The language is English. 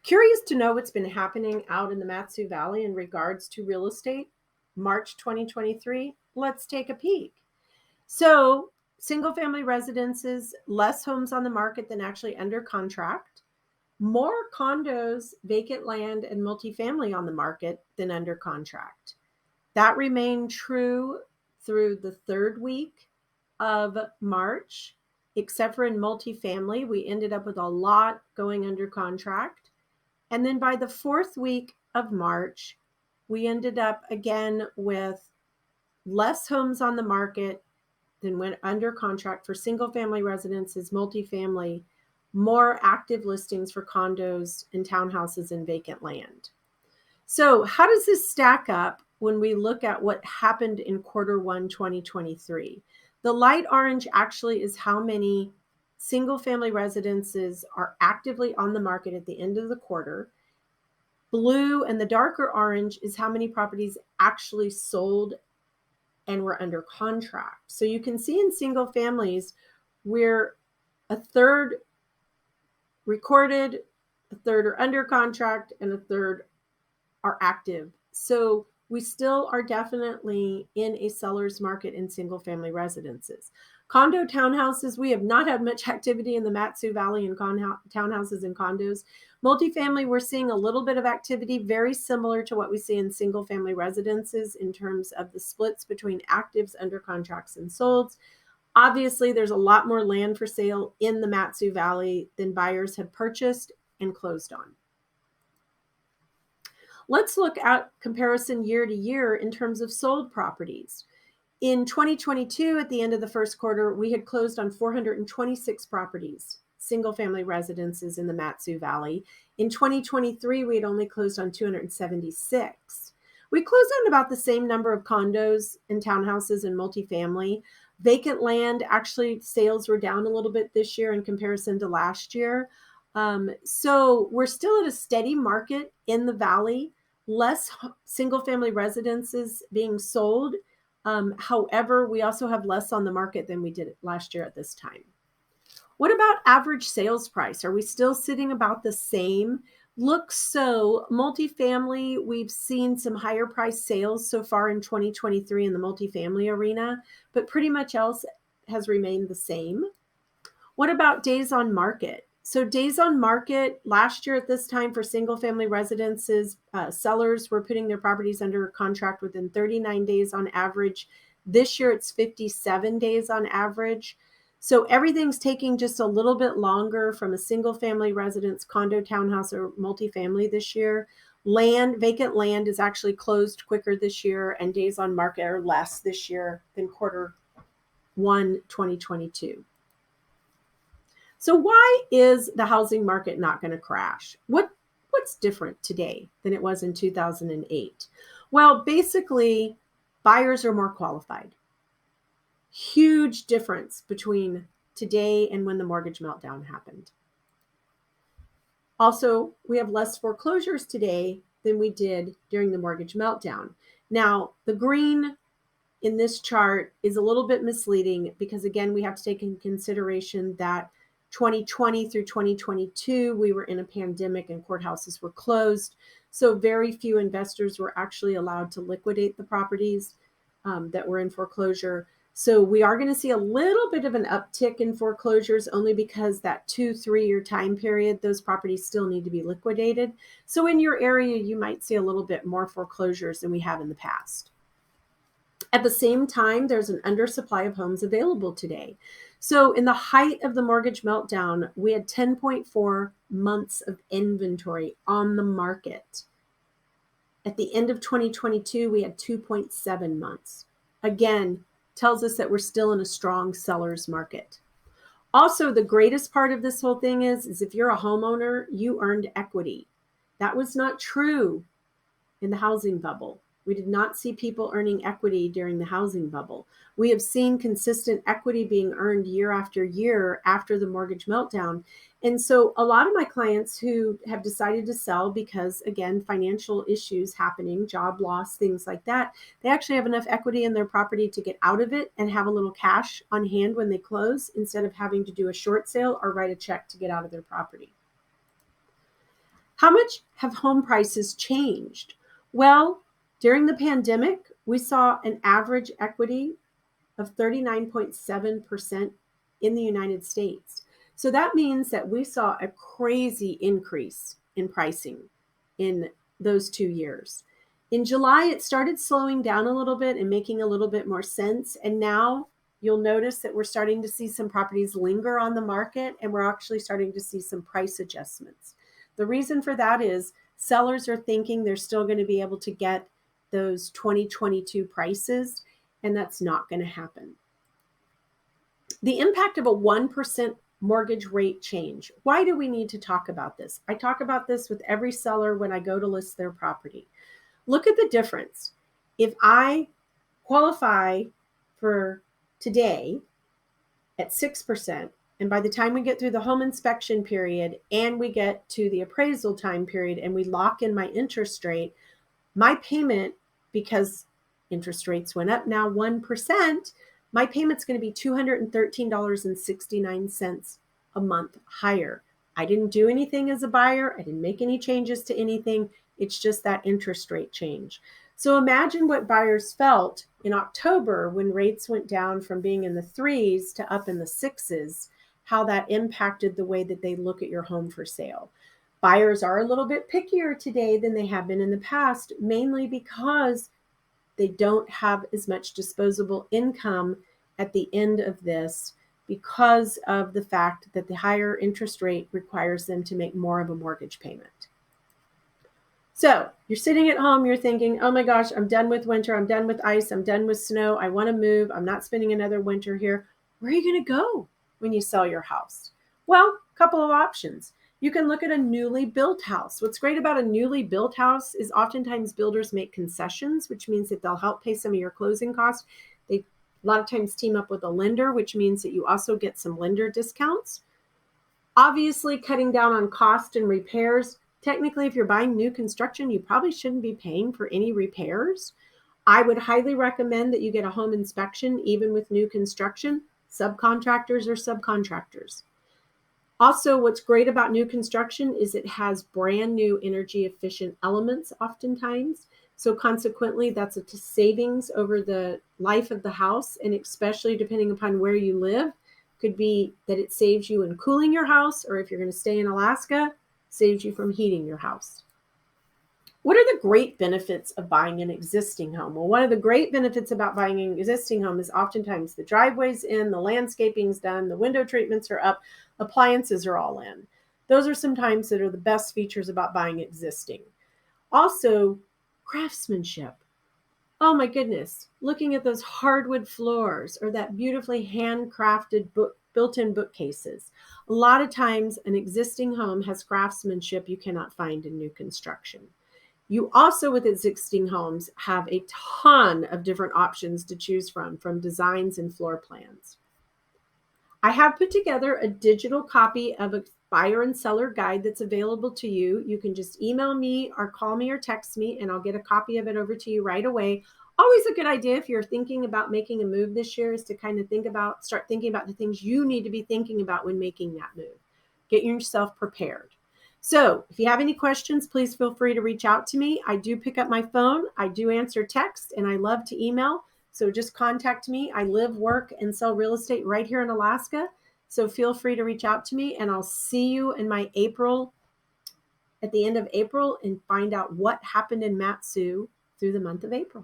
Curious to know what's been happening out in the Mat-Su Valley in regards to real estate? March 2023. Let's take a peek. So, single family residences, less homes on the market than actually under contract, more condos, vacant land, and multifamily on the market than under contract. That remained true through the third week of March, except for in multifamily. We ended up with a lot going under contract. And then by the fourth week of March, we ended up again with less homes on the market than went under contract for single family residences, multifamily, more active listings for condos and townhouses and vacant land. So how does this stack up when we look at what happened in Q1 2023? The light orange actually is how many single family residences are actively on the market at the end of the quarter. Blue and the darker orange is how many properties actually sold and were under contract. So you can see in single families, we're a third recorded, a third are under contract, and a third are active. So we still are definitely in a seller's market in single family residences. Condo townhouses, we have not had much activity in the Mat-Su Valley in townhouses and condos. Multifamily, we're seeing a little bit of activity, very similar to what we see in single family residences in terms of the splits between actives, under contracts, and solds. Obviously, there's a lot more land for sale in the Mat-Su Valley than buyers have purchased and closed on. Let's look at comparison year to year in terms of sold properties. In 2022, at the end of the first quarter, we had closed on 426 properties, single family residences in the Mat-Su Valley. In 2023, we had only closed on 276. We closed on about the same number of condos and townhouses and multifamily. Vacant land, actually, sales were down a little bit this year in comparison to last year. So we're still at a steady market in the valley, less single family residences being sold. However, we also have less on the market than we did last year at this time. What about average sales price? Are we still sitting about the same? Looks so. Multifamily, we've seen some higher price sales so far in 2023 in the multifamily arena, but pretty much else has remained the same. What about days on market? So days on market last year at this time for single family residences, sellers were putting their properties under contract within 39 days on average. This year it's 57 days on average. So everything's taking just a little bit longer from a single family residence, condo, townhouse, or multifamily this year. Vacant land is actually closed quicker this year, and days on market are less this year than Q1 2022. So why is the housing market not going to crash? What's different today than it was in 2008? Well, basically, buyers are more qualified. Huge difference between today and when the mortgage meltdown happened. Also, we have less foreclosures today than we did during the mortgage meltdown. Now, the green in this chart is a little bit misleading because, again, we have to take into consideration that 2020 through 2022, we were in a pandemic and courthouses were closed. So very few investors were actually allowed to liquidate the properties that were in foreclosure. So we are going to see a little bit of an uptick in foreclosures only because that 2-3 year time period, those properties still need to be liquidated. So in your area, you might see a little bit more foreclosures than we have in the past. At the same time, there's an undersupply of homes available today. So in the height of the mortgage meltdown, we had 10.4 months of inventory on the market. At the end of 2022, we had 2.7 months. Again, tells us that we're still in a strong seller's market. Also, the greatest part of this whole thing is if you're a homeowner, you earned equity. That was not true in the housing bubble. We did not see people earning equity during the housing bubble. We have seen consistent equity being earned year after year after the mortgage meltdown. And so a lot of my clients who have decided to sell because, again, financial issues happening, job loss, things like that, they actually have enough equity in their property to get out of it and have a little cash on hand when they close instead of having to do a short sale or write a check to get out of their property. How much have home prices changed? Well, during the pandemic, we saw an average equity of 39.7% in the United States. So that means that we saw a crazy increase in pricing in those 2 years. In July, it started slowing down a little bit and making a little bit more sense. And now you'll notice that we're starting to see some properties linger on the market, and we're actually starting to see some price adjustments. The reason for that is sellers are thinking they're still going to be able to get those 2022 prices, and that's not going to happen. The impact of a 1% mortgage rate change. Why do we need to talk about this? I talk about this with every seller when I go to list their property. Look at the difference. If I qualify for today at 6%, and by the time we get through the home inspection period and we get to the appraisal time period and we lock in my interest rate, my payment, because interest rates went up now 1%, my payment's going to be $213.69 a month higher. I didn't do anything as a buyer. I didn't make any changes to anything. It's just that interest rate change. So imagine what buyers felt in October when rates went down from being in the 3s to up in the 6s, how that impacted the way that they look at your home for sale. Buyers are a little bit pickier today than they have been in the past, mainly because they don't have as much disposable income at the end of this because of the fact that the higher interest rate requires them to make more of a mortgage payment. So you're sitting at home, you're thinking, oh my gosh, I'm done with winter, I'm done with ice, I'm done with snow, I want to move, I'm not spending another winter here. Where are you going to go when you sell your house? Well, a couple of options. You can look at a newly built house. What's great about a newly built house is oftentimes builders make concessions, which means that they'll help pay some of your closing costs. They a lot of times team up with a lender, which means that you also get some lender discounts. Obviously, cutting down on cost and repairs. Technically, if you're buying new construction, you probably shouldn't be paying for any repairs. I would highly recommend that you get a home inspection, even with new construction. Subcontractors are subcontractors. Also, what's great about new construction is it has brand new energy efficient elements oftentimes. So consequently, that's a savings over the life of the house, and especially depending upon where you live, could be that it saves you in cooling your house, or if you're going to stay in Alaska, saves you from heating your house. What are the great benefits of buying an existing home? Well, one of the great benefits about buying an existing home is oftentimes the driveway's in, the landscaping's done, the window treatments are up, appliances are all in. Those are sometimes that are the best features about buying existing. Also, craftsmanship. Oh my goodness, looking at those hardwood floors or that beautifully handcrafted built-in bookcases. A lot of times an existing home has craftsmanship you cannot find in new construction. You also, with existing homes, have a ton of different options to choose from designs and floor plans. I have put together a digital copy of a buyer and seller guide that's available to you. You can just email me or call me or text me, and I'll get a copy of it over to you right away. Always a good idea if you're thinking about making a move this year is to kind of start thinking about the things you need to be thinking about when making that move. Get yourself prepared. So if you have any questions, please feel free to reach out to me. I do pick up my phone. I do answer text, and I love to email. So just contact me. I live, work, and sell real estate right here in Alaska. So feel free to reach out to me, and I'll see you in my at the end of April, and find out what happened in Mat-Su through the month of April.